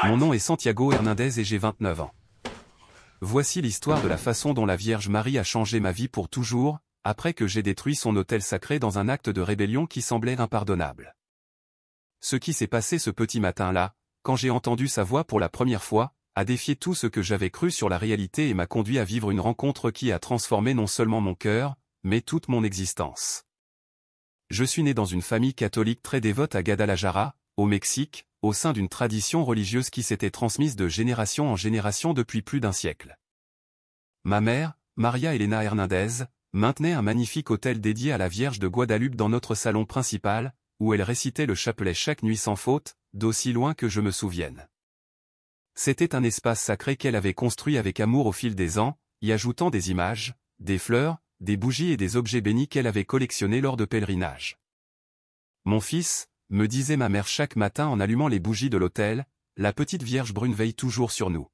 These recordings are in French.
Mon nom est Santiago Hernandez et j'ai 29 ans. Voici l'histoire de la façon dont la Vierge Marie a changé ma vie pour toujours, après que j'ai détruit son autel sacré dans un acte de rébellion qui semblait impardonnable. Ce qui s'est passé ce petit matin-là, quand j'ai entendu sa voix pour la première fois, a défié tout ce que j'avais cru sur la réalité et m'a conduit à vivre une rencontre qui a transformé non seulement mon cœur, mais toute mon existence. Je suis né dans une famille catholique très dévote à Guadalajara, au Mexique, au sein d'une tradition religieuse qui s'était transmise de génération en génération depuis plus d'un siècle. Ma mère, Maria Elena Hernandez, maintenait un magnifique autel dédié à la Vierge de Guadalupe dans notre salon principal, où elle récitait le chapelet chaque nuit sans faute, d'aussi loin que je me souvienne. C'était un espace sacré qu'elle avait construit avec amour au fil des ans, y ajoutant des images, des fleurs, des bougies et des objets bénis qu'elle avait collectionnés lors de pèlerinages. Mon fils, me disait ma mère chaque matin en allumant les bougies de l'autel, la petite Vierge brune veille toujours sur nous.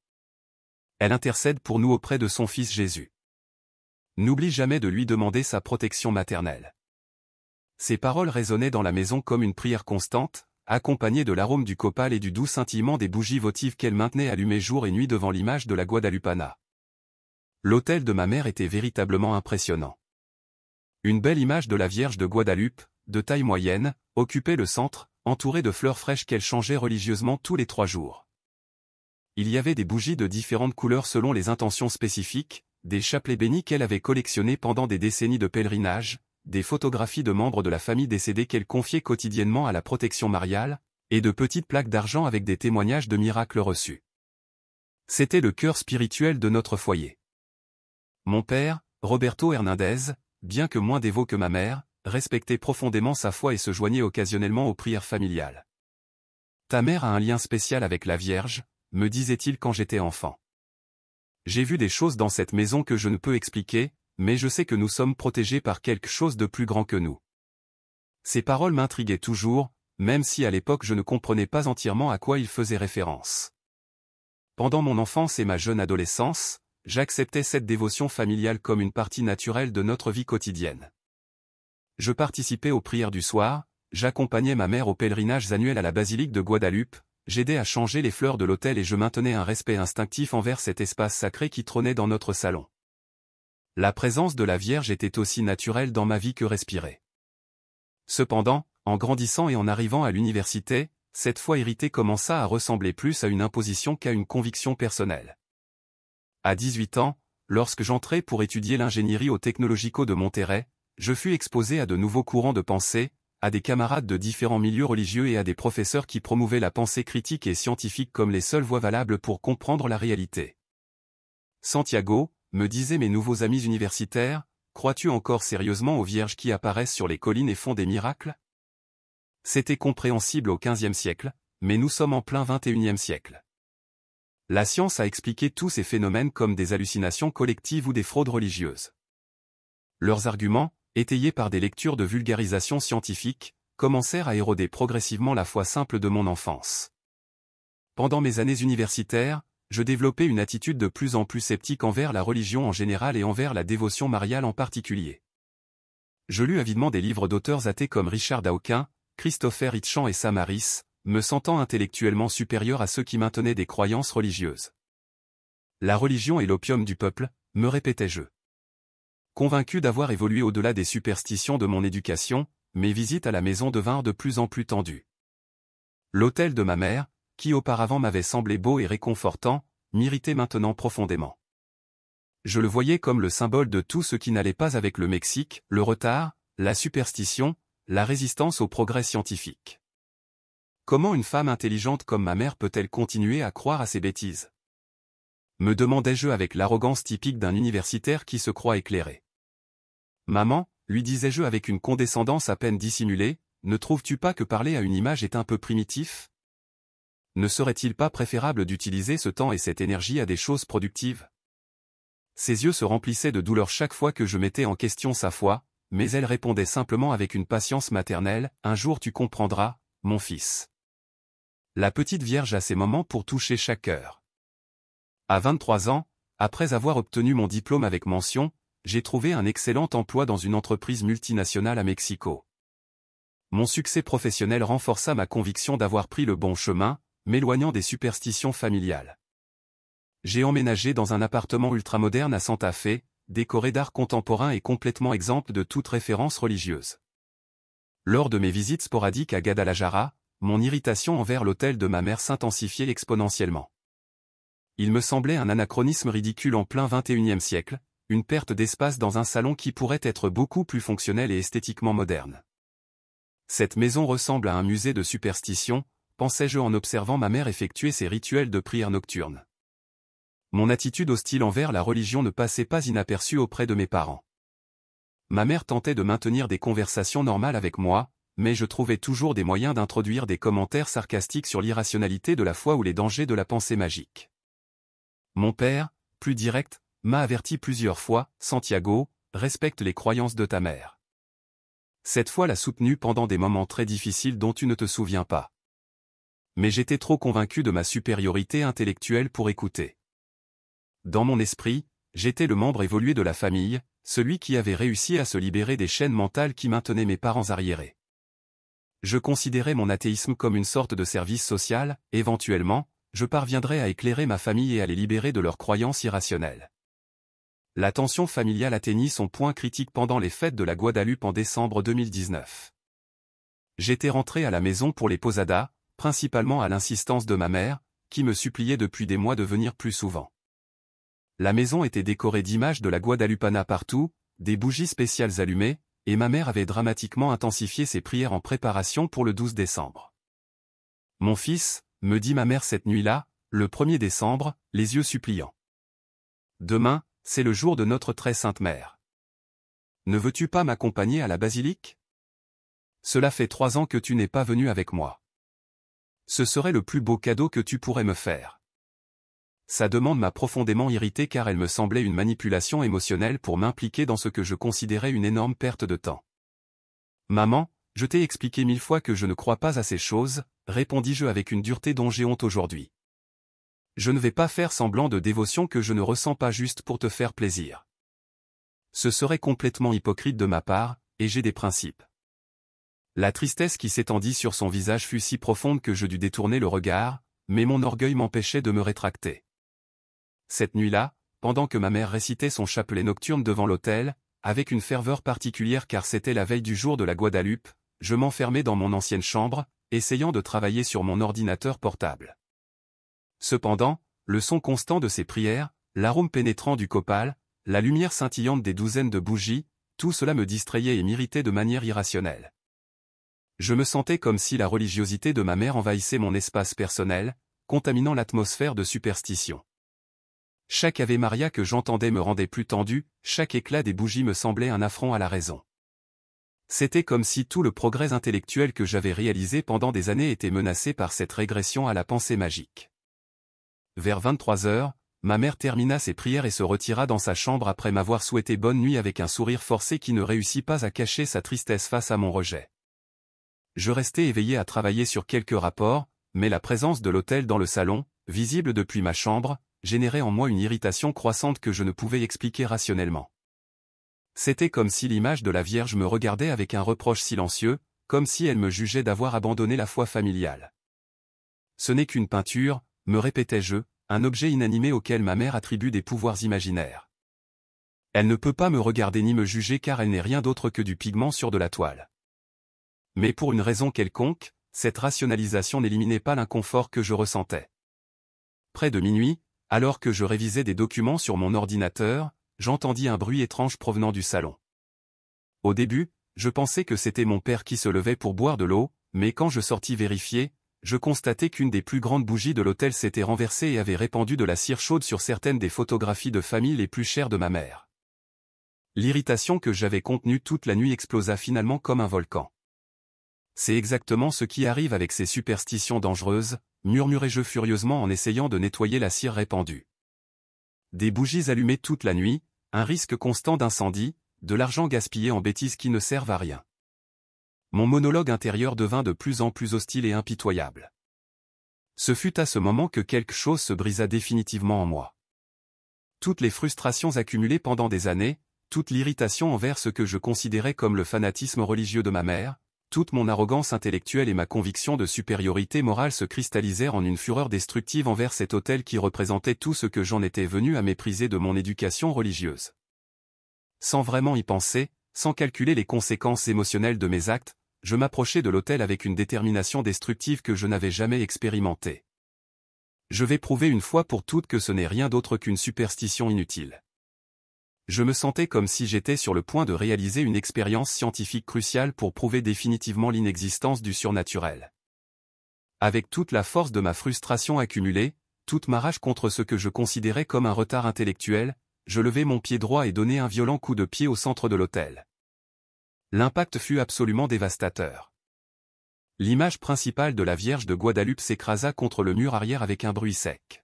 Elle intercède pour nous auprès de son Fils Jésus. N'oublie jamais de lui demander sa protection maternelle. Ces paroles résonnaient dans la maison comme une prière constante, accompagnée de l'arôme du copal et du doux scintillement des bougies votives qu'elle maintenait allumées jour et nuit devant l'image de la Guadalupana. L'autel de ma mère était véritablement impressionnant. Une belle image de la Vierge de Guadalupe, de taille moyenne, occupait le centre, entourée de fleurs fraîches qu'elle changeait religieusement tous les 3 jours. Il y avait des bougies de différentes couleurs selon les intentions spécifiques, des chapelets bénis qu'elle avait collectionnés pendant des décennies de pèlerinage, des photographies de membres de la famille décédés qu'elle confiait quotidiennement à la protection mariale, et de petites plaques d'argent avec des témoignages de miracles reçus. C'était le cœur spirituel de notre foyer. Mon père, Roberto Hernandez, bien que moins dévot que ma mère, respectait profondément sa foi et se joignait occasionnellement aux prières familiales. « Ta mère a un lien spécial avec la Vierge », me disait-il quand j'étais enfant. J'ai vu des choses dans cette maison que je ne peux expliquer, mais je sais que nous sommes protégés par quelque chose de plus grand que nous. Ces paroles m'intriguaient toujours, même si à l'époque je ne comprenais pas entièrement à quoi il faisait référence. Pendant mon enfance et ma jeune adolescence, j'acceptais cette dévotion familiale comme une partie naturelle de notre vie quotidienne. Je participais aux prières du soir, j'accompagnais ma mère aux pèlerinages annuels à la basilique de Guadalupe, j'aidais à changer les fleurs de l'autel et je maintenais un respect instinctif envers cet espace sacré qui trônait dans notre salon. La présence de la Vierge était aussi naturelle dans ma vie que respirer. Cependant, en grandissant et en arrivant à l'université, cette foi héritée commença à ressembler plus à une imposition qu'à une conviction personnelle. À 18 ans, lorsque j'entrai pour étudier l'ingénierie au Tecnológico de Monterrey, je fus exposé à de nouveaux courants de pensée, à des camarades de différents milieux religieux et à des professeurs qui promouvaient la pensée critique et scientifique comme les seules voies valables pour comprendre la réalité. Santiago, me disaient mes nouveaux amis universitaires, crois-tu encore sérieusement aux vierges qui apparaissent sur les collines et font des miracles? C'était compréhensible au XVe siècle, mais nous sommes en plein XXIe siècle. La science a expliqué tous ces phénomènes comme des hallucinations collectives ou des fraudes religieuses. Leurs arguments, étayés par des lectures de vulgarisation scientifique, commencèrent à éroder progressivement la foi simple de mon enfance. Pendant mes années universitaires, je développais une attitude de plus en plus sceptique envers la religion en général et envers la dévotion mariale en particulier. Je lus avidement des livres d'auteurs athées comme Richard Dawkins, Christopher Hitchens et Sam Harris, me sentant intellectuellement supérieur à ceux qui maintenaient des croyances religieuses. La religion est l'opium du peuple, me répétais-je. Convaincu d'avoir évolué au-delà des superstitions de mon éducation, mes visites à la maison devinrent de plus en plus tendues. L'autel de ma mère, qui auparavant m'avait semblé beau et réconfortant, m'irritait maintenant profondément. Je le voyais comme le symbole de tout ce qui n'allait pas avec le Mexique, le retard, la superstition, la résistance au progrès scientifique. Comment une femme intelligente comme ma mère peut-elle continuer à croire à ces bêtises? Me demandais-je avec l'arrogance typique d'un universitaire qui se croit éclairé. Maman, lui disais-je avec une condescendance à peine dissimulée, ne trouves-tu pas que parler à une image est un peu primitif? Ne serait-il pas préférable d'utiliser ce temps et cette énergie à des choses productives? Ses yeux se remplissaient de douleur chaque fois que je mettais en question sa foi, mais elle répondait simplement avec une patience maternelle, « Un jour tu comprendras, mon fils. » La petite Vierge a ses moments pour toucher chaque cœur. À 23 ans, après avoir obtenu mon diplôme avec mention, j'ai trouvé un excellent emploi dans une entreprise multinationale à Mexico. Mon succès professionnel renforça ma conviction d'avoir pris le bon chemin, m'éloignant des superstitions familiales. J'ai emménagé dans un appartement ultramoderne à Santa Fe, décoré d'art contemporain et complètement exempt de toute référence religieuse. Lors de mes visites sporadiques à Guadalajara, mon irritation envers l'hôtel de ma mère s'intensifiait exponentiellement. Il me semblait un anachronisme ridicule en plein XXIe siècle, une perte d'espace dans un salon qui pourrait être beaucoup plus fonctionnel et esthétiquement moderne. Cette maison ressemble à un musée de superstition, pensais-je en observant ma mère effectuer ses rituels de prière nocturne. Mon attitude hostile envers la religion ne passait pas inaperçue auprès de mes parents. Ma mère tentait de maintenir des conversations normales avec moi, mais je trouvais toujours des moyens d'introduire des commentaires sarcastiques sur l'irrationalité de la foi ou les dangers de la pensée magique. Mon père, plus direct, m'a averti plusieurs fois, « Santiago, respecte les croyances de ta mère. » Cette fois l'a soutenu pendant des moments très difficiles dont tu ne te souviens pas. Mais j'étais trop convaincu de ma supériorité intellectuelle pour écouter. Dans mon esprit, j'étais le membre évolué de la famille, celui qui avait réussi à se libérer des chaînes mentales qui maintenaient mes parents arriérés. Je considérais mon athéisme comme une sorte de service social, éventuellement, je parviendrais à éclairer ma famille et à les libérer de leurs croyances irrationnelles. La tension familiale atteignit son point critique pendant les fêtes de la Guadeloupe en décembre 2019. J'étais rentré à la maison pour les posadas, principalement à l'insistance de ma mère, qui me suppliait depuis des mois de venir plus souvent. La maison était décorée d'images de la Guadalupana partout, des bougies spéciales allumées, et ma mère avait dramatiquement intensifié ses prières en préparation pour le 12 décembre. « Mon fils », me dit ma mère cette nuit-là, le 1er décembre, les yeux suppliants. « Demain, c'est le jour de notre très sainte mère. Ne veux-tu pas m'accompagner à la basilique ? Cela fait 3 ans que tu n'es pas venu avec moi. Ce serait le plus beau cadeau que tu pourrais me faire. » Sa demande m'a profondément irrité car elle me semblait une manipulation émotionnelle pour m'impliquer dans ce que je considérais une énorme perte de temps. « Maman, je t'ai expliqué 1000 fois que je ne crois pas à ces choses, répondis-je avec une dureté dont j'ai honte aujourd'hui. Je ne vais pas faire semblant de dévotion que je ne ressens pas juste pour te faire plaisir. Ce serait complètement hypocrite de ma part, et j'ai des principes. » La tristesse qui s'étendit sur son visage fut si profonde que je dus détourner le regard, mais mon orgueil m'empêchait de me rétracter. Cette nuit-là, pendant que ma mère récitait son chapelet nocturne devant l'autel, avec une ferveur particulière car c'était la veille du jour de la Guadeloupe, je m'enfermais dans mon ancienne chambre, essayant de travailler sur mon ordinateur portable. Cependant, le son constant de ses prières, l'arôme pénétrant du copal, la lumière scintillante des douzaines de bougies, tout cela me distrayait et m'irritait de manière irrationnelle. Je me sentais comme si la religiosité de ma mère envahissait mon espace personnel, contaminant l'atmosphère de superstition. Chaque Ave Maria que j'entendais me rendait plus tendu, chaque éclat des bougies me semblait un affront à la raison. C'était comme si tout le progrès intellectuel que j'avais réalisé pendant des années était menacé par cette régression à la pensée magique. Vers 23 heures, ma mère termina ses prières et se retira dans sa chambre après m'avoir souhaité bonne nuit avec un sourire forcé qui ne réussit pas à cacher sa tristesse face à mon rejet. Je restais éveillé à travailler sur quelques rapports, mais la présence de l'autel dans le salon, visible depuis ma chambre, générait en moi une irritation croissante que je ne pouvais expliquer rationnellement. C'était comme si l'image de la Vierge me regardait avec un reproche silencieux, comme si elle me jugeait d'avoir abandonné la foi familiale. Ce n'est qu'une peinture, me répétais-je, un objet inanimé auquel ma mère attribue des pouvoirs imaginaires. Elle ne peut pas me regarder ni me juger car elle n'est rien d'autre que du pigment sur de la toile. Mais pour une raison quelconque, cette rationalisation n'éliminait pas l'inconfort que je ressentais. Près de minuit, alors que je révisais des documents sur mon ordinateur, j'entendis un bruit étrange provenant du salon. Au début, je pensais que c'était mon père qui se levait pour boire de l'eau, mais quand je sortis vérifier, je constatai qu'une des plus grandes bougies de l'hôtel s'était renversée et avait répandu de la cire chaude sur certaines des photographies de famille les plus chères de ma mère. L'irritation que j'avais contenue toute la nuit explosa finalement comme un volcan. C'est exactement ce qui arrive avec ces superstitions dangereuses, murmurai-je furieusement en essayant de nettoyer la cire répandue. Des bougies allumées toute la nuit, un risque constant d'incendie, de l'argent gaspillé en bêtises qui ne servent à rien. Mon monologue intérieur devint de plus en plus hostile et impitoyable. Ce fut à ce moment que quelque chose se brisa définitivement en moi. Toutes les frustrations accumulées pendant des années, toute l'irritation envers ce que je considérais comme le fanatisme religieux de ma mère, toute mon arrogance intellectuelle et ma conviction de supériorité morale se cristallisèrent en une fureur destructive envers cet hôtel qui représentait tout ce que j'en étais venu à mépriser de mon éducation religieuse. Sans vraiment y penser, sans calculer les conséquences émotionnelles de mes actes, je m'approchai de l'autel avec une détermination destructive que je n'avais jamais expérimentée. Je vais prouver une fois pour toutes que ce n'est rien d'autre qu'une superstition inutile. Je me sentais comme si j'étais sur le point de réaliser une expérience scientifique cruciale pour prouver définitivement l'inexistence du surnaturel. Avec toute la force de ma frustration accumulée, toute ma rage contre ce que je considérais comme un retard intellectuel, je levai mon pied droit et donnai un violent coup de pied au centre de l'autel. L'impact fut absolument dévastateur. L'image principale de la Vierge de Guadalupe s'écrasa contre le mur arrière avec un bruit sec.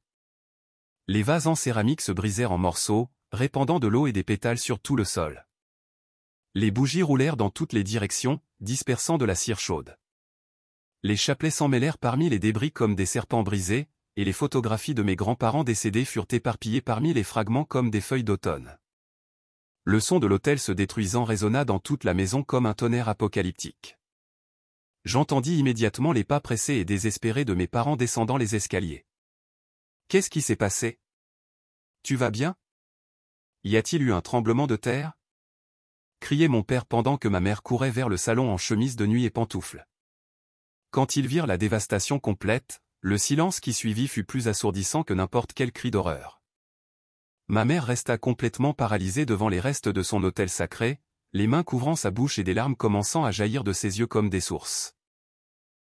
Les vases en céramique se brisèrent en morceaux, répandant de l'eau et des pétales sur tout le sol. Les bougies roulèrent dans toutes les directions, dispersant de la cire chaude. Les chapelets s'emmêlèrent parmi les débris comme des serpents brisés, et les photographies de mes grands-parents décédés furent éparpillées parmi les fragments comme des feuilles d'automne. Le son de l'autel se détruisant résonna dans toute la maison comme un tonnerre apocalyptique. J'entendis immédiatement les pas pressés et désespérés de mes parents descendant les escaliers. « Qu'est-ce qui s'est passé? Tu vas bien? Y a-t-il eu un tremblement de terre ?» criait mon père pendant que ma mère courait vers le salon en chemise de nuit et pantoufles. Quand ils virent la dévastation complète, le silence qui suivit fut plus assourdissant que n'importe quel cri d'horreur. Ma mère resta complètement paralysée devant les restes de son autel sacré, les mains couvrant sa bouche et des larmes commençant à jaillir de ses yeux comme des sources.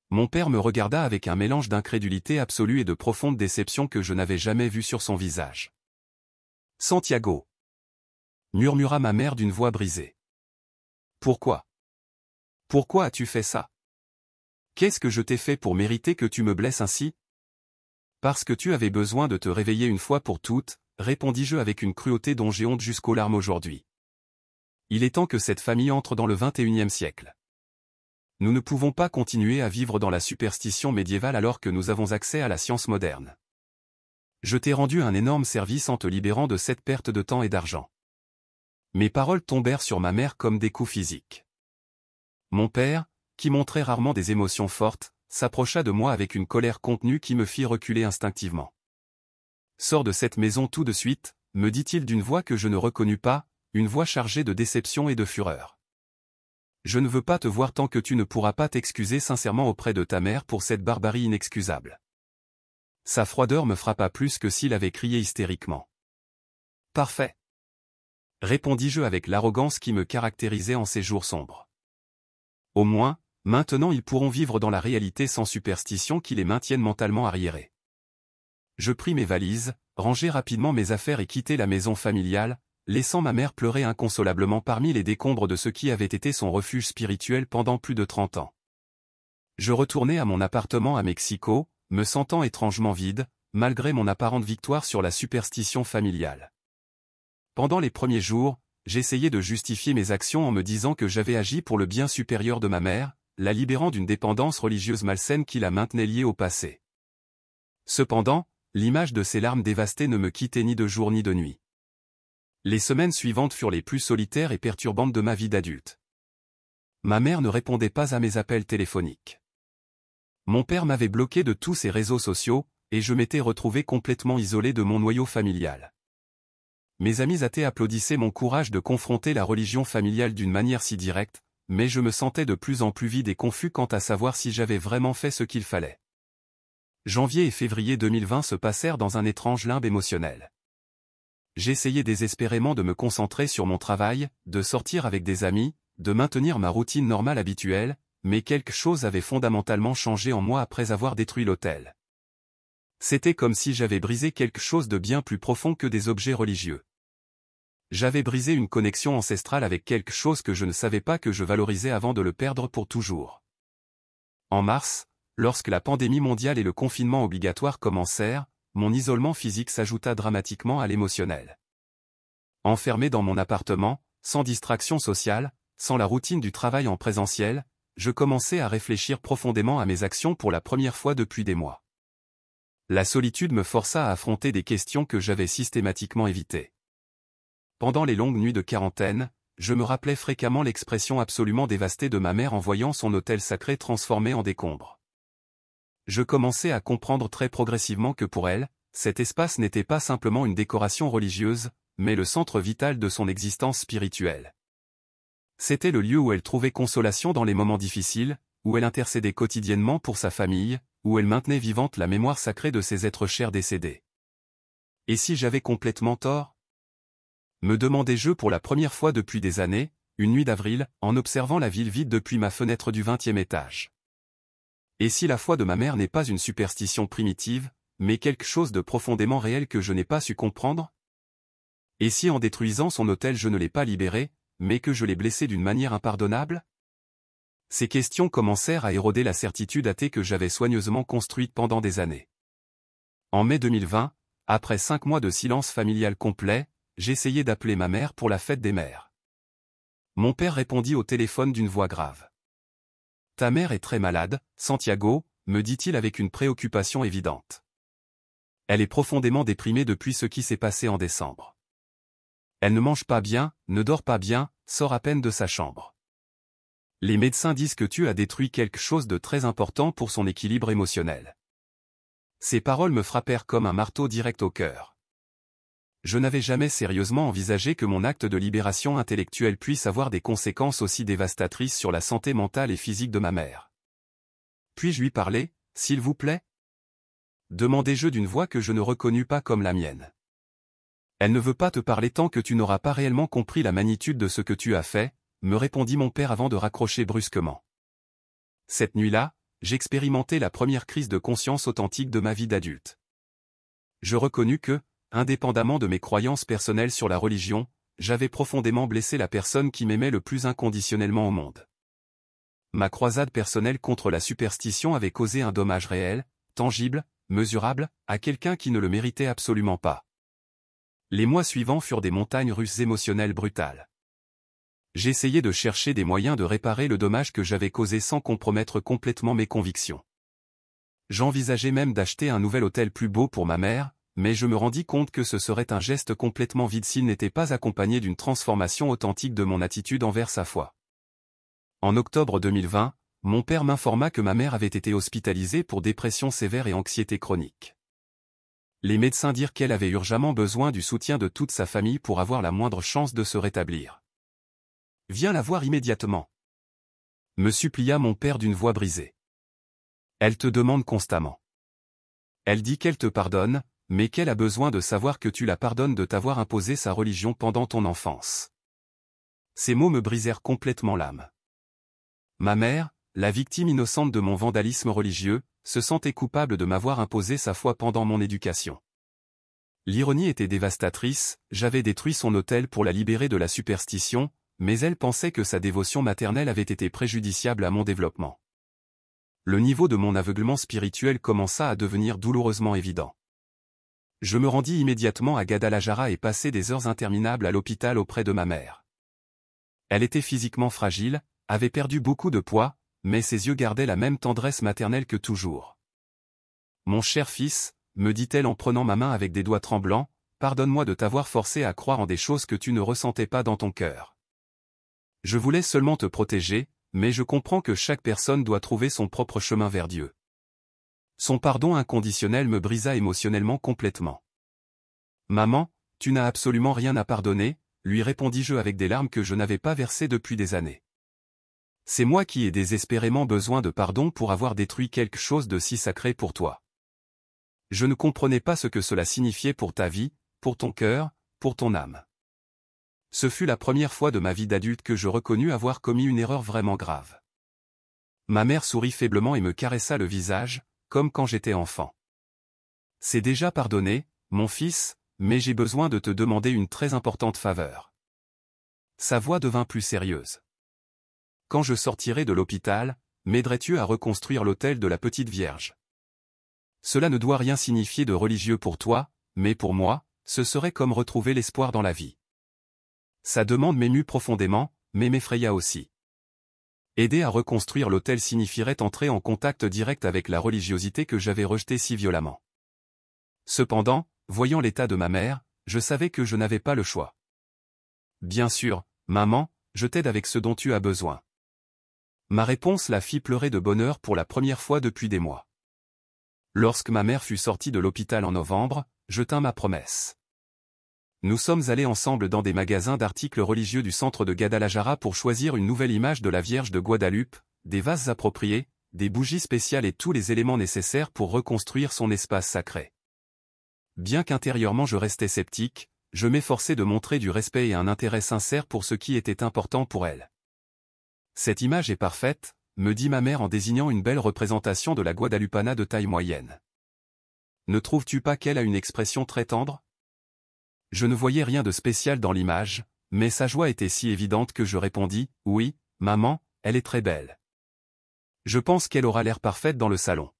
Mon père me regarda avec un mélange d'incrédulité absolue et de profonde déception que je n'avais jamais vu sur son visage. « Santiago !» murmura ma mère d'une voix brisée. « Pourquoi? Pourquoi as-tu fait ça? Qu'est-ce que je t'ai fait pour mériter que tu me blesses ainsi? » « Parce que tu avais besoin de te réveiller une fois pour toutes, » répondis-je avec une cruauté dont j'ai honte jusqu'aux larmes aujourd'hui. Il est temps que cette famille entre dans le XXIe siècle. Nous ne pouvons pas continuer à vivre dans la superstition médiévale alors que nous avons accès à la science moderne. Je t'ai rendu un énorme service en te libérant de cette perte de temps et d'argent. Mes paroles tombèrent sur ma mère comme des coups physiques. Mon père, qui montrait rarement des émotions fortes, s'approcha de moi avec une colère contenue qui me fit reculer instinctivement. « Sors de cette maison tout de suite, » me dit-il d'une voix que je ne reconnus pas, une voix chargée de déception et de fureur. « Je ne veux pas te voir tant que tu ne pourras pas t'excuser sincèrement auprès de ta mère pour cette barbarie inexcusable. » Sa froideur me frappa plus que s'il avait crié hystériquement. « Parfait. » répondis-je avec l'arrogance qui me caractérisait en ces jours sombres. Au moins, maintenant ils pourront vivre dans la réalité sans superstition qui les maintiennent mentalement arriérés. Je pris mes valises, rangeai rapidement mes affaires et quittai la maison familiale, laissant ma mère pleurer inconsolablement parmi les décombres de ce qui avait été son refuge spirituel pendant plus de 30 ans. Je retournai à mon appartement à Mexico, me sentant étrangement vide, malgré mon apparente victoire sur la superstition familiale. Pendant les premiers jours, j'essayais de justifier mes actions en me disant que j'avais agi pour le bien supérieur de ma mère, la libérant d'une dépendance religieuse malsaine qui la maintenait liée au passé. Cependant, l'image de ces larmes dévastées ne me quittait ni de jour ni de nuit. Les semaines suivantes furent les plus solitaires et perturbantes de ma vie d'adulte. Ma mère ne répondait pas à mes appels téléphoniques. Mon père m'avait bloqué de tous ses réseaux sociaux, et je m'étais retrouvé complètement isolé de mon noyau familial. Mes amis athées applaudissaient mon courage de confronter la religion familiale d'une manière si directe, mais je me sentais de plus en plus vide et confus quant à savoir si j'avais vraiment fait ce qu'il fallait. Janvier et février 2020 se passèrent dans un étrange limbe émotionnel. J'essayais désespérément de me concentrer sur mon travail, de sortir avec des amis, de maintenir ma routine normale habituelle, mais quelque chose avait fondamentalement changé en moi après avoir détruit l'autel. C'était comme si j'avais brisé quelque chose de bien plus profond que des objets religieux. J'avais brisé une connexion ancestrale avec quelque chose que je ne savais pas que je valorisais avant de le perdre pour toujours. En mars, lorsque la pandémie mondiale et le confinement obligatoire commencèrent, mon isolement physique s'ajouta dramatiquement à l'émotionnel. Enfermé dans mon appartement, sans distraction sociale, sans la routine du travail en présentiel, je commençais à réfléchir profondément à mes actions pour la première fois depuis des mois. La solitude me força à affronter des questions que j'avais systématiquement évitées. Pendant les longues nuits de quarantaine, je me rappelais fréquemment l'expression absolument dévastée de ma mère en voyant son autel sacré transformé en décombres. Je commençais à comprendre très progressivement que pour elle, cet espace n'était pas simplement une décoration religieuse, mais le centre vital de son existence spirituelle. C'était le lieu où elle trouvait consolation dans les moments difficiles, où elle intercédait quotidiennement pour sa famille, où elle maintenait vivante la mémoire sacrée de ses êtres chers décédés. Et si j'avais complètement tort? Me demandais-je pour la première fois depuis des années, une nuit d'avril, en observant la ville vide depuis ma fenêtre du 20e étage. Et si la foi de ma mère n'est pas une superstition primitive, mais quelque chose de profondément réel que je n'ai pas su comprendre? Et si en détruisant son autel je ne l'ai pas libéré, mais que je l'ai blessé d'une manière impardonnable? Ces questions commencèrent à éroder la certitude athée que j'avais soigneusement construite pendant des années. En mai 2020, après 5 mois de silence familial complet, j'essayais d'appeler ma mère pour la fête des mères. Mon père répondit au téléphone d'une voix grave. « Ta mère est très malade, Santiago », me dit-il avec une préoccupation évidente. Elle est profondément déprimée depuis ce qui s'est passé en décembre. Elle ne mange pas bien, ne dort pas bien, sort à peine de sa chambre. Les médecins disent que tu as détruit quelque chose de très important pour son équilibre émotionnel. Ces paroles me frappèrent comme un marteau direct au cœur. Je n'avais jamais sérieusement envisagé que mon acte de libération intellectuelle puisse avoir des conséquences aussi dévastatrices sur la santé mentale et physique de ma mère. Puis-je lui parler, s'il vous plaît? Demandai-je d'une voix que je ne reconnus pas comme la mienne. Elle ne veut pas te parler tant que tu n'auras pas réellement compris la magnitude de ce que tu as fait, me répondit mon père avant de raccrocher brusquement. Cette nuit-là, j'expérimentai la première crise de conscience authentique de ma vie d'adulte. Je reconnus que, indépendamment de mes croyances personnelles sur la religion, j'avais profondément blessé la personne qui m'aimait le plus inconditionnellement au monde. Ma croisade personnelle contre la superstition avait causé un dommage réel, tangible, mesurable, à quelqu'un qui ne le méritait absolument pas. Les mois suivants furent des montagnes russes émotionnelles brutales. J'essayais de chercher des moyens de réparer le dommage que j'avais causé sans compromettre complètement mes convictions. J'envisageais même d'acheter un nouvel autel plus beau pour ma mère, mais je me rendis compte que ce serait un geste complètement vide s'il n'était pas accompagné d'une transformation authentique de mon attitude envers sa foi. En octobre 2020, mon père m'informa que ma mère avait été hospitalisée pour dépression sévère et anxiété chronique. Les médecins dirent qu'elle avait urgemment besoin du soutien de toute sa famille pour avoir la moindre chance de se rétablir. « Viens la voir immédiatement » me supplia mon père d'une voix brisée. « Elle te demande constamment. Elle dit qu'elle te pardonne, mais qu'elle a besoin de savoir que tu la pardonnes de t'avoir imposé sa religion pendant ton enfance. » Ces mots me brisèrent complètement l'âme. Ma mère, la victime innocente de mon vandalisme religieux, se sentait coupable de m'avoir imposé sa foi pendant mon éducation. L'ironie était dévastatrice, j'avais détruit son autel pour la libérer de la superstition, mais elle pensait que sa dévotion maternelle avait été préjudiciable à mon développement. Le niveau de mon aveuglement spirituel commença à devenir douloureusement évident. Je me rendis immédiatement à Guadalajara et passai des heures interminables à l'hôpital auprès de ma mère. Elle était physiquement fragile, avait perdu beaucoup de poids, mais ses yeux gardaient la même tendresse maternelle que toujours. « Mon cher fils », me dit-elle en prenant ma main avec des doigts tremblants, « pardonne-moi de t'avoir forcé à croire en des choses que tu ne ressentais pas dans ton cœur. Je voulais seulement te protéger, mais je comprends que chaque personne doit trouver son propre chemin vers Dieu. » Son pardon inconditionnel me brisa émotionnellement complètement. « Maman, tu n'as absolument rien à pardonner », lui répondis-je avec des larmes que je n'avais pas versées depuis des années. C'est moi qui ai désespérément besoin de pardon pour avoir détruit quelque chose de si sacré pour toi. Je ne comprenais pas ce que cela signifiait pour ta vie, pour ton cœur, pour ton âme. Ce fut la première fois de ma vie d'adulte que je reconnus avoir commis une erreur vraiment grave. Ma mère sourit faiblement et me caressa le visage, comme quand j'étais enfant. C'est déjà pardonné, mon fils, mais j'ai besoin de te demander une très importante faveur. Sa voix devint plus sérieuse. Quand je sortirai de l'hôpital, m'aiderais-tu à reconstruire l'autel de la Petite Vierge? Cela ne doit rien signifier de religieux pour toi, mais pour moi, ce serait comme retrouver l'espoir dans la vie. Sa demande m'émut profondément, mais m'effraya aussi. Aider à reconstruire l'autel signifierait entrer en contact direct avec la religiosité que j'avais rejetée si violemment. Cependant, voyant l'état de ma mère, je savais que je n'avais pas le choix. Bien sûr, Maman, je t'aide avec ce dont tu as besoin. Ma réponse la fit pleurer de bonheur pour la première fois depuis des mois. Lorsque ma mère fut sortie de l'hôpital en novembre, je tins ma promesse. Nous sommes allés ensemble dans des magasins d'articles religieux du centre de Guadalajara pour choisir une nouvelle image de la Vierge de Guadalupe, des vases appropriés, des bougies spéciales et tous les éléments nécessaires pour reconstruire son espace sacré. Bien qu'intérieurement je restais sceptique, je m'efforçais de montrer du respect et un intérêt sincère pour ce qui était important pour elle. Cette image est parfaite, me dit ma mère en désignant une belle représentation de la Guadalupana de taille moyenne. Ne trouves-tu pas qu'elle a une expression très tendre? Je ne voyais rien de spécial dans l'image, mais sa joie était si évidente que je répondis, oui, maman, elle est très belle. Je pense qu'elle aura l'air parfaite dans le salon.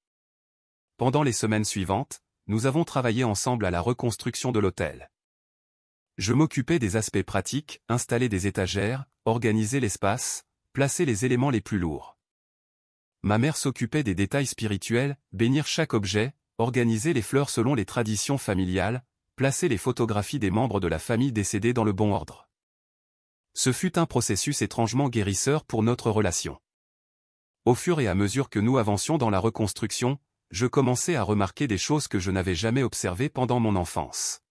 Pendant les semaines suivantes, nous avons travaillé ensemble à la reconstruction de l'hôtel. Je m'occupais des aspects pratiques, installer des étagères, organiser l'espace, placer les éléments les plus lourds. Ma mère s'occupait des détails spirituels, bénir chaque objet, organiser les fleurs selon les traditions familiales, placer les photographies des membres de la famille décédés dans le bon ordre. Ce fut un processus étrangement guérisseur pour notre relation. Au fur et à mesure que nous avancions dans la reconstruction, je commençais à remarquer des choses que je n'avais jamais observées pendant mon enfance.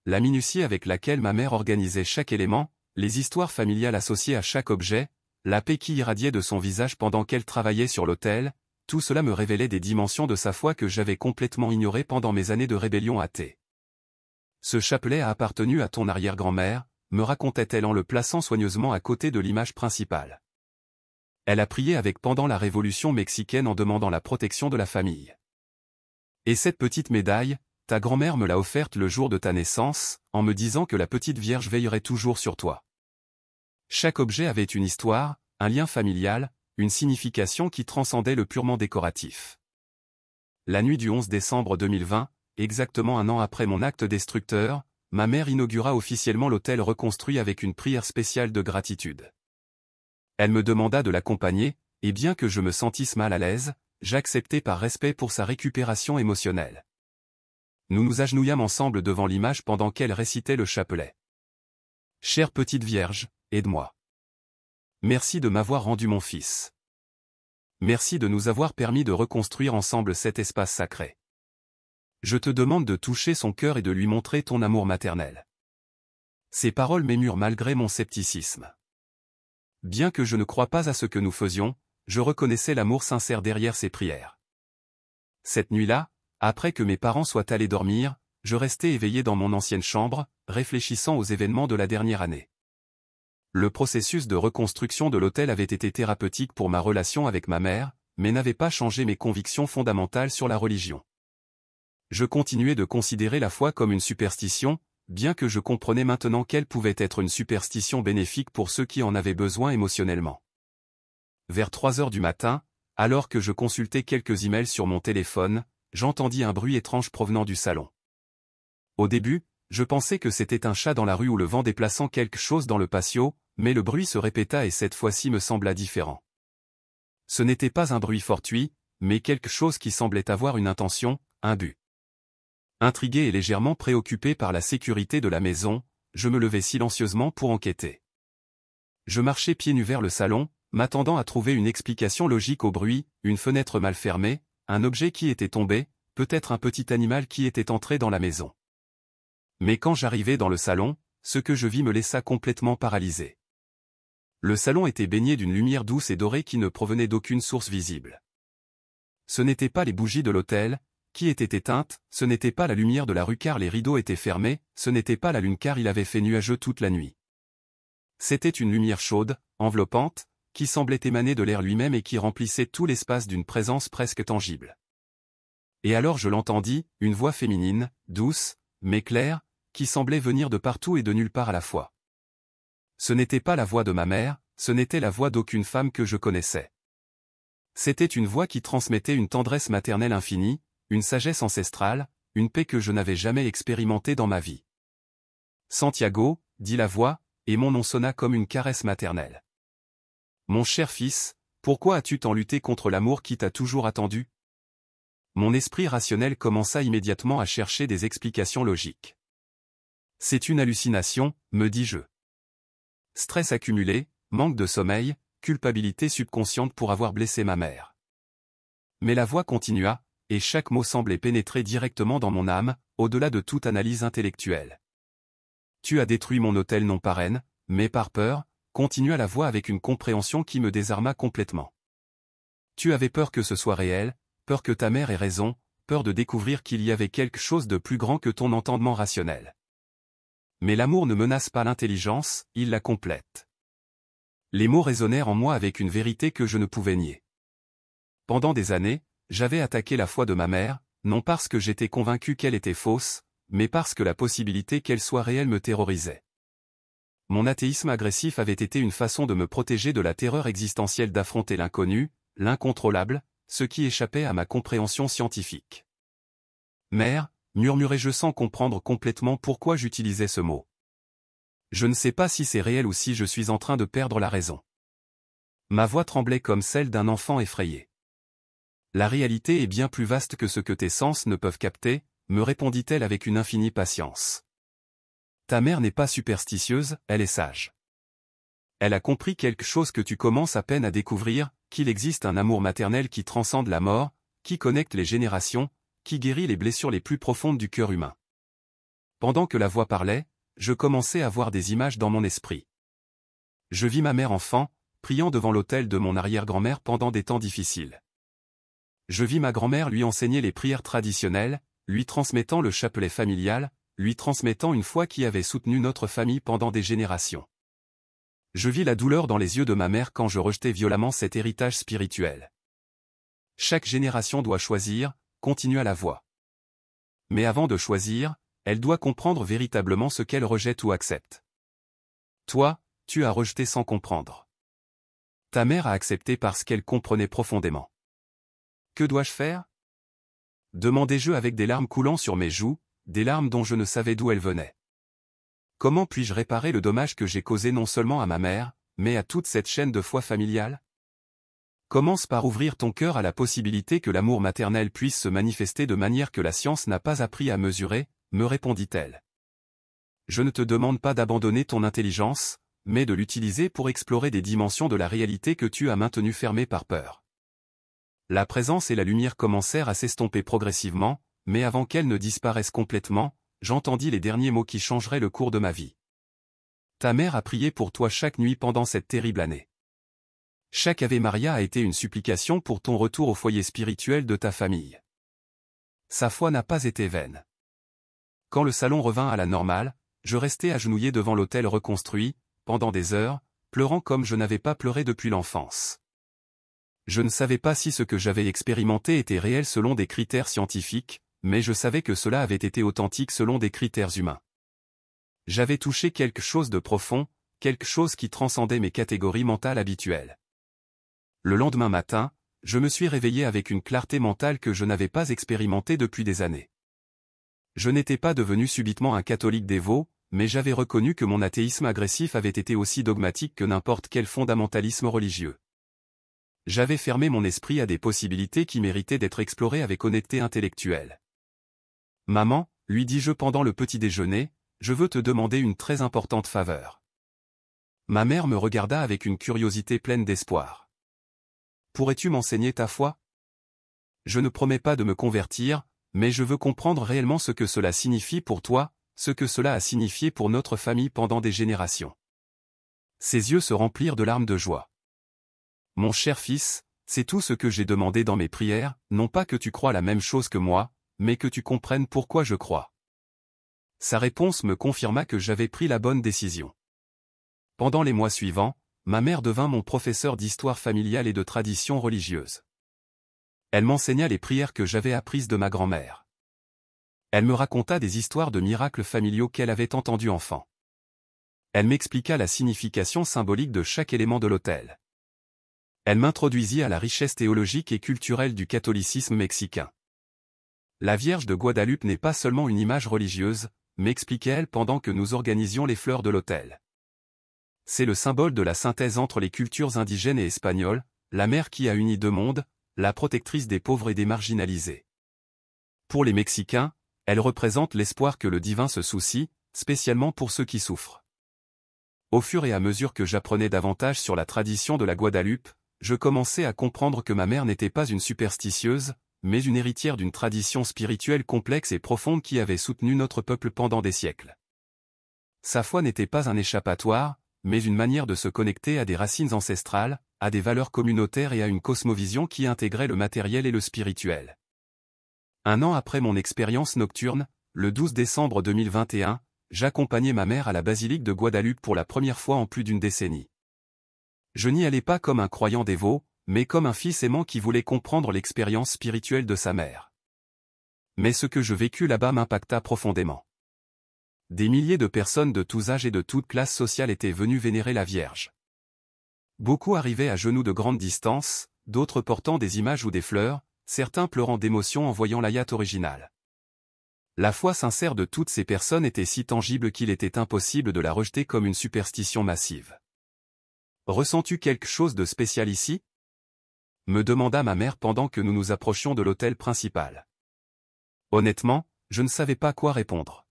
La minutie avec laquelle ma mère organisait chaque élément, les histoires familiales associées à chaque objet, la paix qui irradiait de son visage pendant qu'elle travaillait sur l'autel, tout cela me révélait des dimensions de sa foi que j'avais complètement ignorées pendant mes années de rébellion athée. Ce chapelet a appartenu à ton arrière-grand-mère, me racontait-elle en le plaçant soigneusement à côté de l'image principale. Elle a prié avec pendant la Révolution mexicaine en demandant la protection de la famille. Et cette petite médaille, ta grand-mère me l'a offerte le jour de ta naissance, en me disant que la petite Vierge veillerait toujours sur toi. Chaque objet avait une histoire, un lien familial, une signification qui transcendait le purement décoratif. La nuit du 11 décembre 2020, exactement un an après mon acte destructeur, ma mère inaugura officiellement l'hôtel reconstruit avec une prière spéciale de gratitude. Elle me demanda de l'accompagner, et bien que je me sentisse mal à l'aise, j'acceptai par respect pour sa récupération émotionnelle. Nous nous agenouillâmes ensemble devant l'image pendant qu'elle récitait le chapelet. Chère petite Vierge, aide-moi. Merci de m'avoir rendu mon fils. Merci de nous avoir permis de reconstruire ensemble cet espace sacré. Je te demande de toucher son cœur et de lui montrer ton amour maternel. Ces paroles m'émurent malgré mon scepticisme. Bien que je ne croie pas à ce que nous faisions, je reconnaissais l'amour sincère derrière ces prières. Cette nuit-là, après que mes parents soient allés dormir, je restais éveillé dans mon ancienne chambre, réfléchissant aux événements de la dernière année. Le processus de reconstruction de l'hôtel avait été thérapeutique pour ma relation avec ma mère, mais n'avait pas changé mes convictions fondamentales sur la religion. Je continuais de considérer la foi comme une superstition, bien que je comprenais maintenant qu'elle pouvait être une superstition bénéfique pour ceux qui en avaient besoin émotionnellement. Vers 3 heures du matin, alors que je consultais quelques emails sur mon téléphone, j'entendis un bruit étrange provenant du salon. Au début, je pensais que c'était un chat dans la rue ou le vent déplaçant quelque chose dans le patio, mais le bruit se répéta et cette fois-ci me sembla différent. Ce n'était pas un bruit fortuit, mais quelque chose qui semblait avoir une intention, un but. Intrigué et légèrement préoccupé par la sécurité de la maison, je me levai silencieusement pour enquêter. Je marchais pieds nus vers le salon, m'attendant à trouver une explication logique au bruit, une fenêtre mal fermée, un objet qui était tombé, peut-être un petit animal qui était entré dans la maison. Mais quand j'arrivai dans le salon, ce que je vis me laissa complètement paralysé. Le salon était baigné d'une lumière douce et dorée qui ne provenait d'aucune source visible. Ce n'étaient pas les bougies de l'hôtel, qui étaient éteintes, ce n'était pas la lumière de la rue car les rideaux étaient fermés, ce n'était pas la lune car il avait fait nuageux toute la nuit. C'était une lumière chaude, enveloppante, qui semblait émaner de l'air lui-même et qui remplissait tout l'espace d'une présence presque tangible. Et alors je l'entendis, une voix féminine, douce, mais claire, qui semblait venir de partout et de nulle part à la fois. Ce n'était pas la voix de ma mère, ce n'était la voix d'aucune femme que je connaissais. C'était une voix qui transmettait une tendresse maternelle infinie, une sagesse ancestrale, une paix que je n'avais jamais expérimentée dans ma vie. Santiago, dit la voix, et mon nom sonna comme une caresse maternelle. Mon cher fils, pourquoi as-tu tant lutté contre l'amour qui t'a toujours attendu? Mon esprit rationnel commença immédiatement à chercher des explications logiques. C'est une hallucination, me dis-je. Stress accumulé, manque de sommeil, culpabilité subconsciente pour avoir blessé ma mère. Mais la voix continua, et chaque mot semblait pénétrer directement dans mon âme, au-delà de toute analyse intellectuelle. Tu as détruit mon hôtel non par haine, mais par peur, continua la voix avec une compréhension qui me désarma complètement. Tu avais peur que ce soit réel, peur que ta mère ait raison, peur de découvrir qu'il y avait quelque chose de plus grand que ton entendement rationnel. Mais l'amour ne menace pas l'intelligence, il la complète. Les mots résonnèrent en moi avec une vérité que je ne pouvais nier. Pendant des années, j'avais attaqué la foi de ma mère, non parce que j'étais convaincu qu'elle était fausse, mais parce que la possibilité qu'elle soit réelle me terrorisait. Mon athéisme agressif avait été une façon de me protéger de la terreur existentielle d'affronter l'inconnu, l'incontrôlable, ce qui échappait à ma compréhension scientifique. Mère, murmurai-je sans comprendre complètement pourquoi j'utilisais ce mot. Je ne sais pas si c'est réel ou si je suis en train de perdre la raison. Ma voix tremblait comme celle d'un enfant effrayé. La réalité est bien plus vaste que ce que tes sens ne peuvent capter, me répondit-elle avec une infinie patience. Ta mère n'est pas superstitieuse, elle est sage. Elle a compris quelque chose que tu commences à peine à découvrir, qu'il existe un amour maternel qui transcende la mort, qui connecte les générations, qui guérit les blessures les plus profondes du cœur humain. Pendant que la voix parlait, je commençais à voir des images dans mon esprit. Je vis ma mère enfant, priant devant l'autel de mon arrière-grand-mère pendant des temps difficiles. Je vis ma grand-mère lui enseigner les prières traditionnelles, lui transmettant le chapelet familial, lui transmettant une foi qui avait soutenu notre famille pendant des générations. Je vis la douleur dans les yeux de ma mère quand je rejetais violemment cet héritage spirituel. Chaque génération doit choisir, continua la voix. Mais avant de choisir, elle doit comprendre véritablement ce qu'elle rejette ou accepte. Toi, tu as rejeté sans comprendre. Ta mère a accepté parce qu'elle comprenait profondément. Que dois-je faire ? Demandai-je avec des larmes coulant sur mes joues, des larmes dont je ne savais d'où elles venaient. Comment puis-je réparer le dommage que j'ai causé non seulement à ma mère, mais à toute cette chaîne de foi familiale ? Commence par ouvrir ton cœur à la possibilité que l'amour maternel puisse se manifester de manière que la science n'a pas appris à mesurer, me répondit-elle. Je ne te demande pas d'abandonner ton intelligence, mais de l'utiliser pour explorer des dimensions de la réalité que tu as maintenues fermées par peur. La présence et la lumière commencèrent à s'estomper progressivement, mais avant qu'elles ne disparaissent complètement, j'entendis les derniers mots qui changeraient le cours de ma vie. Ta mère a prié pour toi chaque nuit pendant cette terrible année. Chaque Ave Maria a été une supplication pour ton retour au foyer spirituel de ta famille. Sa foi n'a pas été vaine. Quand le salon revint à la normale, je restai agenouillé devant l'autel reconstruit, pendant des heures, pleurant comme je n'avais pas pleuré depuis l'enfance. Je ne savais pas si ce que j'avais expérimenté était réel selon des critères scientifiques, mais je savais que cela avait été authentique selon des critères humains. J'avais touché quelque chose de profond, quelque chose qui transcendait mes catégories mentales habituelles. Le lendemain matin, je me suis réveillé avec une clarté mentale que je n'avais pas expérimentée depuis des années. Je n'étais pas devenu subitement un catholique dévot, mais j'avais reconnu que mon athéisme agressif avait été aussi dogmatique que n'importe quel fondamentalisme religieux. J'avais fermé mon esprit à des possibilités qui méritaient d'être explorées avec honnêteté intellectuelle. « Maman, lui dis-je pendant le petit déjeuner, je veux te demander une très importante faveur. » Ma mère me regarda avec une curiosité pleine d'espoir. « Pourrais-tu m'enseigner ta foi ? Je ne promets pas de me convertir, mais je veux comprendre réellement ce que cela signifie pour toi, ce que cela a signifié pour notre famille pendant des générations. » Ses yeux se remplirent de larmes de joie. « Mon cher fils, c'est tout ce que j'ai demandé dans mes prières, non pas que tu crois la même chose que moi, mais que tu comprennes pourquoi je crois. » Sa réponse me confirma que j'avais pris la bonne décision. Pendant les mois suivants, ma mère devint mon professeur d'histoire familiale et de tradition religieuse. Elle m'enseigna les prières que j'avais apprises de ma grand-mère. Elle me raconta des histoires de miracles familiaux qu'elle avait entendus enfant. Elle m'expliqua la signification symbolique de chaque élément de l'autel. Elle m'introduisit à la richesse théologique et culturelle du catholicisme mexicain. La Vierge de Guadalupe n'est pas seulement une image religieuse, m'expliquait-elle pendant que nous organisions les fleurs de l'autel. C'est le symbole de la synthèse entre les cultures indigènes et espagnoles, la mère qui a uni deux mondes, la protectrice des pauvres et des marginalisés. Pour les Mexicains, elle représente l'espoir que le divin se soucie, spécialement pour ceux qui souffrent. Au fur et à mesure que j'apprenais davantage sur la tradition de la Guadeloupe, je commençais à comprendre que ma mère n'était pas une superstitieuse, mais une héritière d'une tradition spirituelle complexe et profonde qui avait soutenu notre peuple pendant des siècles. Sa foi n'était pas un échappatoire, mais une manière de se connecter à des racines ancestrales, à des valeurs communautaires et à une cosmovision qui intégrait le matériel et le spirituel. Un an après mon expérience nocturne, le 12 décembre 2021, j'accompagnais ma mère à la basilique de Guadeloupe pour la première fois en plus d'une décennie. Je n'y allais pas comme un croyant dévot, mais comme un fils aimant qui voulait comprendre l'expérience spirituelle de sa mère. Mais ce que je vécus là-bas m'impacta profondément. Des milliers de personnes de tous âges et de toutes classes sociales étaient venues vénérer la Vierge. Beaucoup arrivaient à genoux de grande distance, d'autres portant des images ou des fleurs, certains pleurant d'émotion en voyant l'ayat originale. La foi sincère de toutes ces personnes était si tangible qu'il était impossible de la rejeter comme une superstition massive. « Ressens-tu quelque chose de spécial ici ?» me demanda ma mère pendant que nous nous approchions de l'autel principal. Honnêtement, je ne savais pas quoi répondre.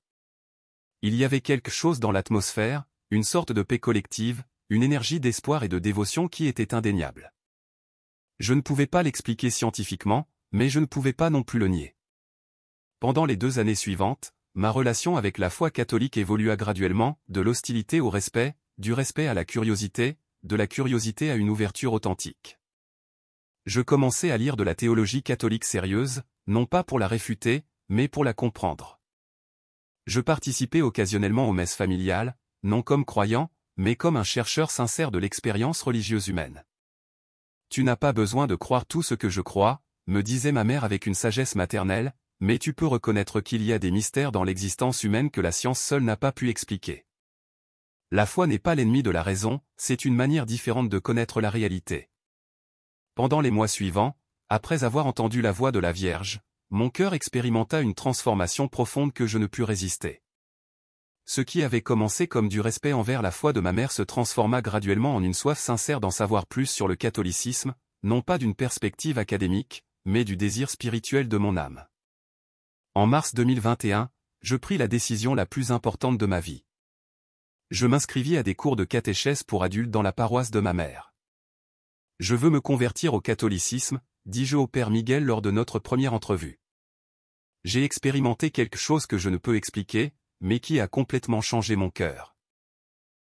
Il y avait quelque chose dans l'atmosphère, une sorte de paix collective, une énergie d'espoir et de dévotion qui était indéniable. Je ne pouvais pas l'expliquer scientifiquement, mais je ne pouvais pas non plus le nier. Pendant les 2 années suivantes, ma relation avec la foi catholique évolua graduellement, de l'hostilité au respect, du respect à la curiosité, de la curiosité à une ouverture authentique. Je commençais à lire de la théologie catholique sérieuse, non pas pour la réfuter, mais pour la comprendre. Je participais occasionnellement aux messes familiales, non comme croyant, mais comme un chercheur sincère de l'expérience religieuse humaine. « Tu n'as pas besoin de croire tout ce que je crois, » me disait ma mère avec une sagesse maternelle, mais tu peux reconnaître qu'il y a des mystères dans l'existence humaine que la science seule n'a pas pu expliquer. La foi n'est pas l'ennemi de la raison, c'est une manière différente de connaître la réalité. Pendant les mois suivants, après avoir entendu la voix de la Vierge, mon cœur expérimenta une transformation profonde que je ne pus résister. Ce qui avait commencé comme du respect envers la foi de ma mère se transforma graduellement en une soif sincère d'en savoir plus sur le catholicisme, non pas d'une perspective académique, mais du désir spirituel de mon âme. En mars 2021, je pris la décision la plus importante de ma vie. Je m'inscrivis à des cours de catéchèse pour adultes dans la paroisse de ma mère. « Je veux me convertir au catholicisme », dis-je au père Miguel lors de notre première entrevue. J'ai expérimenté quelque chose que je ne peux expliquer, mais qui a complètement changé mon cœur.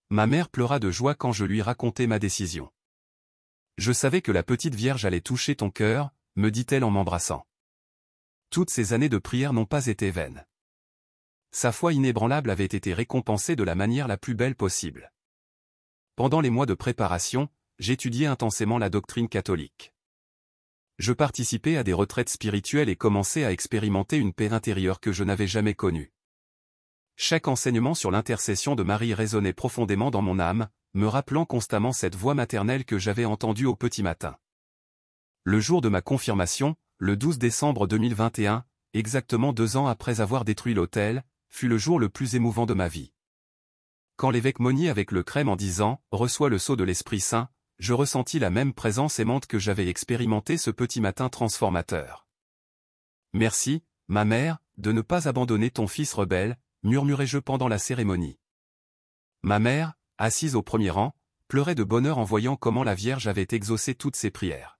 Ma mère pleura de joie quand je lui racontai ma décision. « Je savais que la petite Vierge allait toucher ton cœur », me dit-elle en m'embrassant. Toutes ces années de prière n'ont pas été vaines. Sa foi inébranlable avait été récompensée de la manière la plus belle possible. Pendant les mois de préparation, j'étudiais intensément la doctrine catholique. Je participais à des retraites spirituelles et commençais à expérimenter une paix intérieure que je n'avais jamais connue. Chaque enseignement sur l'intercession de Marie résonnait profondément dans mon âme, me rappelant constamment cette voix maternelle que j'avais entendue au petit matin. Le jour de ma confirmation, le 12 décembre 2021, exactement 2 ans après avoir détruit l'autel, fut le jour le plus émouvant de ma vie. Quand l'évêque Monnier avec le crème en disant « Reçois le sceau de l'Esprit Saint », je ressentis la même présence aimante que j'avais expérimenté ce petit matin transformateur. « Merci, ma mère, de ne pas abandonner ton fils rebelle », murmurai-je pendant la cérémonie. Ma mère, assise au premier rang, pleurait de bonheur en voyant comment la Vierge avait exaucé toutes ses prières.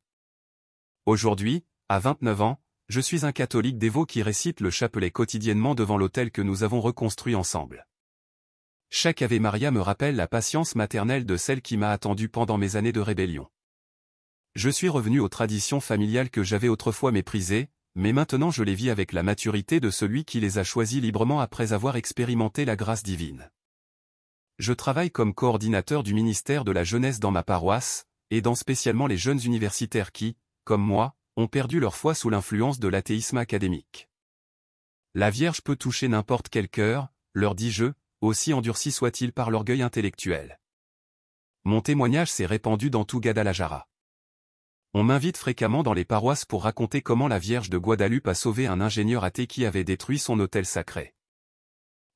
Aujourd'hui, à 29 ans, je suis un catholique dévot qui récite le chapelet quotidiennement devant l'autel que nous avons reconstruit ensemble. Chaque Ave Maria me rappelle la patience maternelle de celle qui m'a attendu pendant mes années de rébellion. Je suis revenu aux traditions familiales que j'avais autrefois méprisées, mais maintenant je les vis avec la maturité de celui qui les a choisies librement après avoir expérimenté la grâce divine. Je travaille comme coordinateur du ministère de la jeunesse dans ma paroisse, aidant spécialement les jeunes universitaires qui, comme moi, ont perdu leur foi sous l'influence de l'athéisme académique. La Vierge peut toucher n'importe quel cœur, leur dis-je, aussi endurci soit-il par l'orgueil intellectuel. Mon témoignage s'est répandu dans tout Guadalajara. On m'invite fréquemment dans les paroisses pour raconter comment la Vierge de Guadeloupe a sauvé un ingénieur athée qui avait détruit son autel sacré.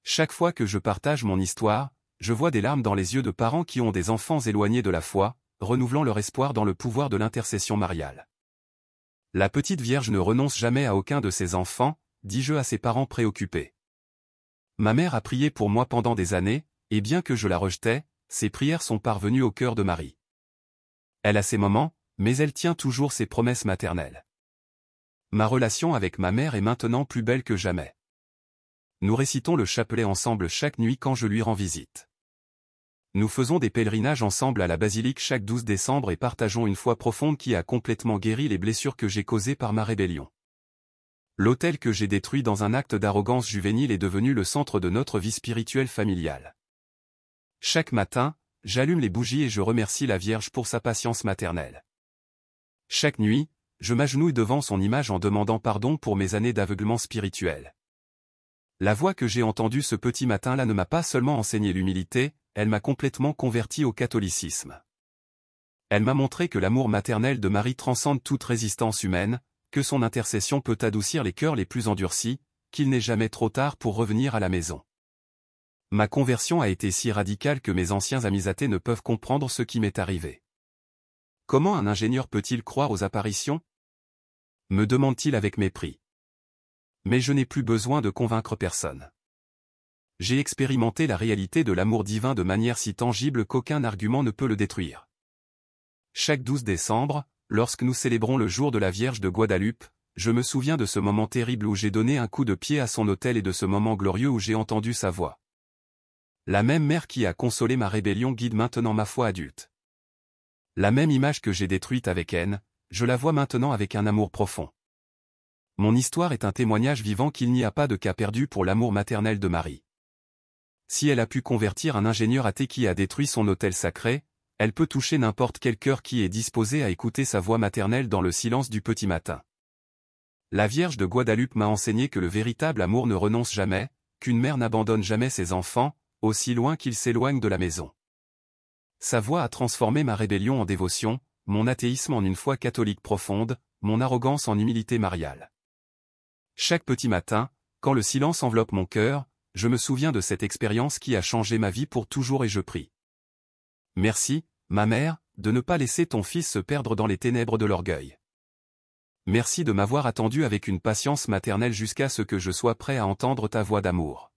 Chaque fois que je partage mon histoire, je vois des larmes dans les yeux de parents qui ont des enfants éloignés de la foi, renouvelant leur espoir dans le pouvoir de l'intercession mariale. La petite Vierge ne renonce jamais à aucun de ses enfants, dis-je à ses parents préoccupés. Ma mère a prié pour moi pendant des années, et bien que je la rejetais, ses prières sont parvenues au cœur de Marie. Elle a ses moments, mais elle tient toujours ses promesses maternelles. Ma relation avec ma mère est maintenant plus belle que jamais. Nous récitons le chapelet ensemble chaque nuit quand je lui rends visite. Nous faisons des pèlerinages ensemble à la basilique chaque 12 décembre et partageons une foi profonde qui a complètement guéri les blessures que j'ai causées par ma rébellion. L'autel que j'ai détruit dans un acte d'arrogance juvénile est devenu le centre de notre vie spirituelle familiale. Chaque matin, j'allume les bougies et je remercie la Vierge pour sa patience maternelle. Chaque nuit, je m'agenouille devant son image en demandant pardon pour mes années d'aveuglement spirituel. La voix que j'ai entendue ce petit matin-là ne m'a pas seulement enseigné l'humilité, elle m'a complètement converti au catholicisme. Elle m'a montré que l'amour maternel de Marie transcende toute résistance humaine, que son intercession peut adoucir les cœurs les plus endurcis, qu'il n'est jamais trop tard pour revenir à la maison. Ma conversion a été si radicale que mes anciens amis athées ne peuvent comprendre ce qui m'est arrivé. Comment un ingénieur peut-il croire aux apparitions? Me demande-t-il avec mépris. Mais je n'ai plus besoin de convaincre personne. J'ai expérimenté la réalité de l'amour divin de manière si tangible qu'aucun argument ne peut le détruire. Chaque 12 décembre, lorsque nous célébrons le jour de la Vierge de Guadalupe, je me souviens de ce moment terrible où j'ai donné un coup de pied à son autel et de ce moment glorieux où j'ai entendu sa voix. La même mère qui a consolé ma rébellion guide maintenant ma foi adulte. La même image que j'ai détruite avec haine, je la vois maintenant avec un amour profond. Mon histoire est un témoignage vivant qu'il n'y a pas de cas perdu pour l'amour maternel de Marie. Si elle a pu convertir un ingénieur athée qui a détruit son autel sacré, elle peut toucher n'importe quel cœur qui est disposé à écouter sa voix maternelle dans le silence du petit matin. La Vierge de Guadalupe m'a enseigné que le véritable amour ne renonce jamais, qu'une mère n'abandonne jamais ses enfants, aussi loin qu'ils s'éloignent de la maison. Sa voix a transformé ma rébellion en dévotion, mon athéisme en une foi catholique profonde, mon arrogance en humilité mariale. Chaque petit matin, quand le silence enveloppe mon cœur, je me souviens de cette expérience qui a changé ma vie pour toujours et je prie. Merci, ma mère, de ne pas laisser ton fils se perdre dans les ténèbres de l'orgueil. Merci de m'avoir attendu avec une patience maternelle jusqu'à ce que je sois prêt à entendre ta voix d'amour.